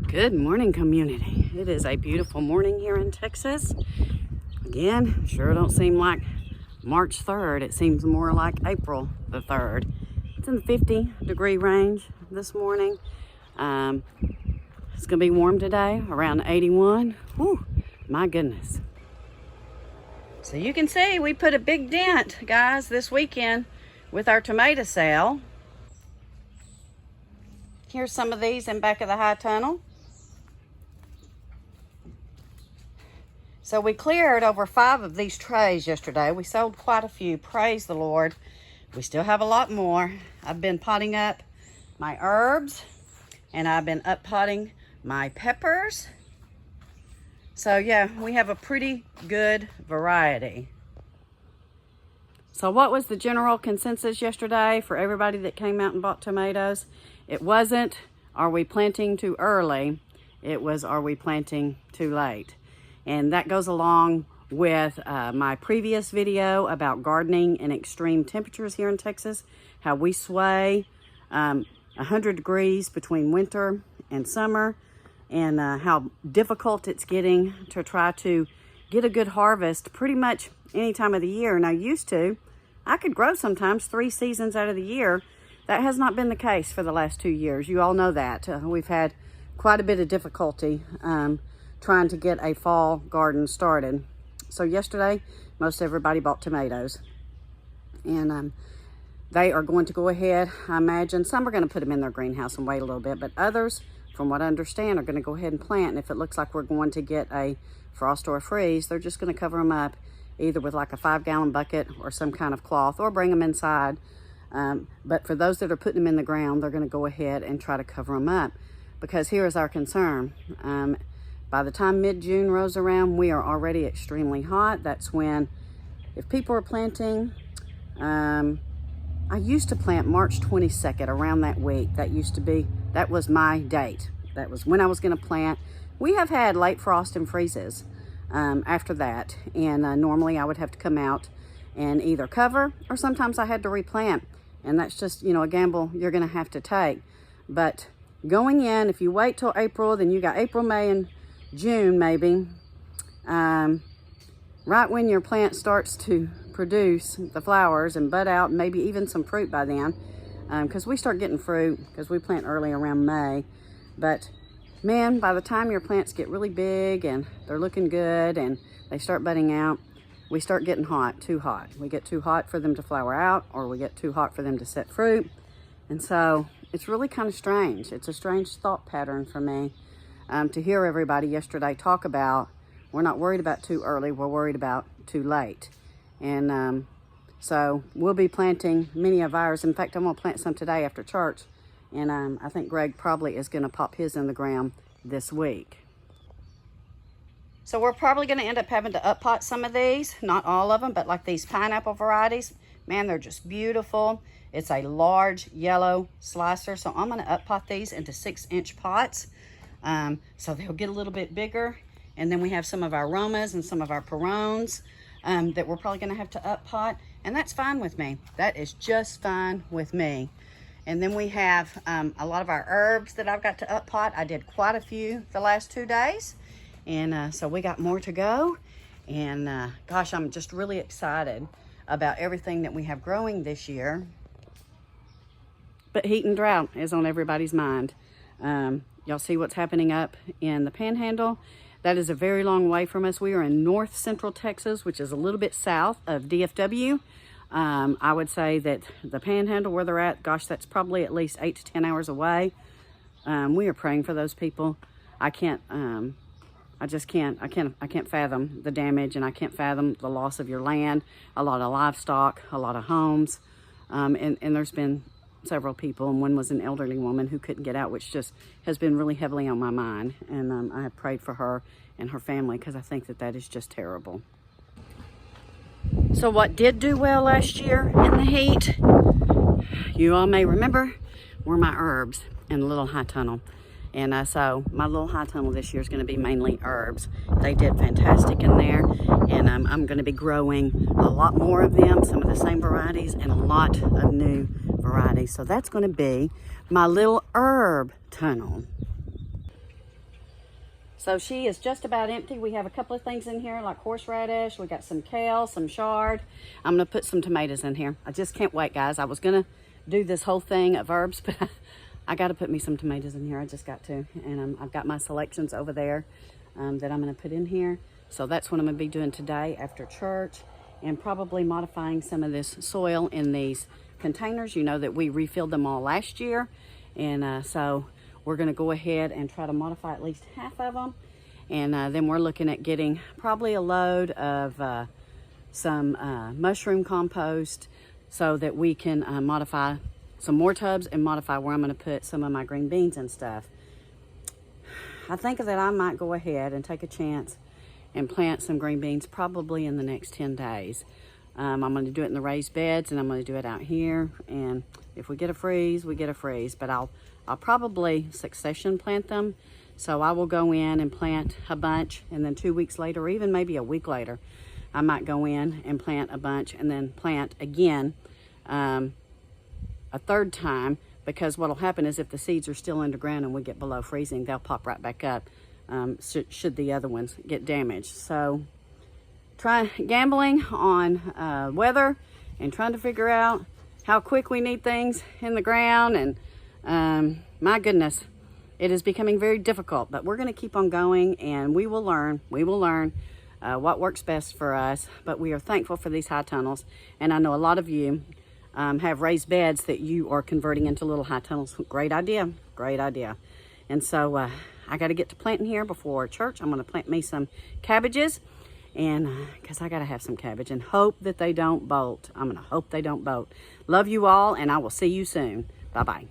Good morning, community. It is a beautiful morning here in Texas. Again, sure don't seem like March 3rd. It seems more like April the 3rd. It's in the 50-degree range this morning. It's gonna be warm today, around 81. Whew, my goodness. So you can see we put a big dent, guys, this weekend with our tomato sale. Here's some of these in back of the high tunnel. So we cleared over 5 of these trays yesterday. We sold quite a few, praise the Lord. We still have a lot more. I've been potting up my herbs and I've been up potting my peppers. So yeah, we have a pretty good variety. So what was the general consensus yesterday for everybody that came out and bought tomatoes? It wasn't, are we planting too early? It was, are we planting too late? And that goes along with my previous video about gardening in extreme temperatures here in Texas, how we sway 100 degrees between winter and summer, and how difficult it's getting to try to get a good harvest pretty much any time of the year. And I could grow sometimes 3 seasons out of the year. That has not been the case for the last 2 years. You all know that. We've had quite a bit of difficulty trying to get a fall garden started. So yesterday, most everybody bought tomatoes. And they are going to go ahead, I imagine. Some are going to put them in their greenhouse and wait a little bit, but others, from what I understand, are going to go ahead and plant. And if it looks like we're going to get a frost or a freeze, they're just going to cover them up either with like a 5-gallon bucket or some kind of cloth, or bring them inside. But for those that are putting them in the ground, they're going to go ahead and try to cover them up, because here is our concern. By the time mid-June rolls around, we are already extremely hot. That's when, if people are planting, I used to plant March 22nd, around that week. That was my date. That was when I was going to plant. We have had late frost and freezes after that, and normally I would have to come out and either cover, or sometimes I had to replant, and that's just, a gamble you're going to have to take. But going in, if you wait till April, then you got April, May, and June maybe, right when your plant starts to produce the flowers and bud out, maybe even some fruit by then, because we start getting fruit because we plant early around May. But man, by the time your plants get really big and they're looking good and they start budding out, we start getting hot, too hot. We get too hot for them to flower out, or we get too hot for them to set fruit. And so it's really kind of strange. It's a strange thought pattern for me to hear everybody yesterday talk about, we're not worried about too early, we're worried about too late. And so we'll be planting many of ours. In fact, I'm going to plant some today after church. And I think Greg probably is going to pop his in the ground this week. So we're probably going to end up having to up pot some of these. Not all of them, but like these pineapple varieties. Man, they're just beautiful. It's a large yellow slicer. So I'm going to up pot these into 6-inch pots. So they'll get a little bit bigger. And then we have some of our Romas and some of our Perones that we're probably going to have to up pot. And that's fine with me. That is just fine with me. And then we have a lot of our herbs that I've got to up pot. I did quite a few the last 2 days. And so we got more to go. And gosh, I'm just really excited about everything that we have growing this year. But heat and drought is on everybody's mind. Y'all see what's happening up in the Panhandle? That is a very long way from us. We are in north central Texas, which is a little bit south of DFW. I would say that the Panhandle, where they're at, gosh, that's probably at least 8 to 10 hours away. We are praying for those people. I can't fathom the damage, and I can't fathom the loss of your land, a lot of livestock, a lot of homes. And there's been several people, and one was an elderly woman who couldn't get out, which just has been really heavily on my mind. And I have prayed for her and her family, because I think that is just terrible. So what did do well last year in the heat, you all may remember, were my herbs in the little high tunnel. And so my little high tunnel this year is going to be mainly herbs. They did fantastic in there, and I'm going to be growing a lot more of them, some of the same varieties, and a lot of new varieties. So that's going to be my little herb tunnel. So she is just about empty. We have a couple of things in here like horseradish. We got some kale, some chard. I'm gonna put some tomatoes in here. I just can't wait, guys. I was gonna do this whole thing of herbs, but I gotta put me some tomatoes in here. I just got to. And I've got my selections over there that I'm gonna put in here. So that's what I'm gonna be doing today after church, and probably modifying some of this soil in these containers. You know that we refilled them all last year. And so we're gonna go ahead and try to modify at least half of them. And then we're looking at getting probably a load of some mushroom compost so that we can modify some more tubs and modify where I'm gonna put some of my green beans and stuff. I think that I might go ahead and take a chance and plant some green beans probably in the next 10 days. I'm gonna do it in the raised beds, and I'm gonna do it out here. And if we get a freeze, we get a freeze, but I'll probably succession plant them. So I will go in and plant a bunch, and then 2 weeks later, or even maybe a week later, I might go in and plant a bunch and then plant again a third time, because what'll happen is if the seeds are still underground and we get below freezing, they'll pop right back up should the other ones get damaged. So try gambling on weather and trying to figure out how quick we need things in the ground. And my goodness, it is becoming very difficult, but we're going to keep on going, and we will learn what works best for us. But we are thankful for these high tunnels, and I know a lot of you have raised beds that you are converting into little high tunnels. Great idea, great idea. And so I got to get to planting here before church. I'm going to plant me some cabbages, and because I got to have some cabbage, and hope that they don't bolt. I'm going to hope they don't bolt. Love you all, and I will see you soon. Bye-bye.